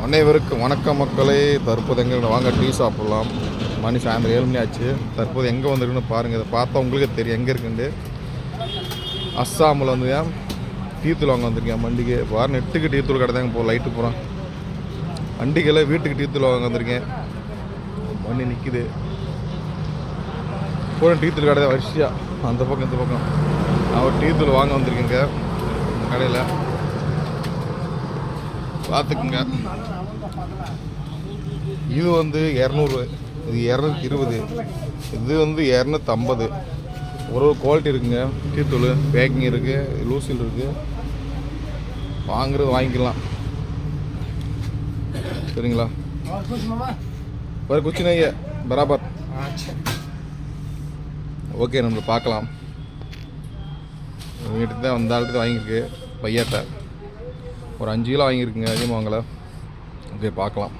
அனைவருக்கும் வணக்கம் மக்களே. தற்போது எங்கே வாங்க டீ சாப்பிட்லாம். மணி சாயந்தரம் 7 மணி ஆச்சு. தற்போது எங்கே வந்துருக்குன்னு பாருங்கள். இதை பார்த்தா உங்களுக்கே தெரியும் எங்கே இருக்குண்டு. அஸ்ஸாமில் வந்து டீ தூள் வாங்க வந்திருக்கேன். மண்டிக்கு வாரம் 8க்கு டீ தூள் கடை தாங்க லைட்டு போகிறோம். வண்டிகளை வீட்டுக்கு டீ தூள் வாங்க வந்திருக்கேன். மண்ணி நிற்கிது போன டீ தூள் கடை தான் வரிசையாக அந்த பக்கம் இந்த பக்கம். நான் ஒரு டீ தூள் வாங்க வந்திருக்கேங்க இந்த கடையில். பார்த்துக்குங்க. இது வந்து 200, இது 220, இது வந்து 250. ஒரு குவாலிட்டி இருக்குங்க. டீ தூள் பேக்கிங் இருக்குது, லூசில் இருக்குது. வாங்குறது வாங்கிக்கலாம் சரிங்களா. வேறு குச்சி நெய்ய பராபர். ஓகே, நம்ம பார்க்கலாம். வீட்டுக்கு தான் வந்த ஆளுக்கு வாங்கியிருக்கு பையாட்ட. ஒரு 5 கிலோ வாங்கியிருக்குங்க. அதிகமாக வாங்கலை. ஓகே, பார்க்கலாம்.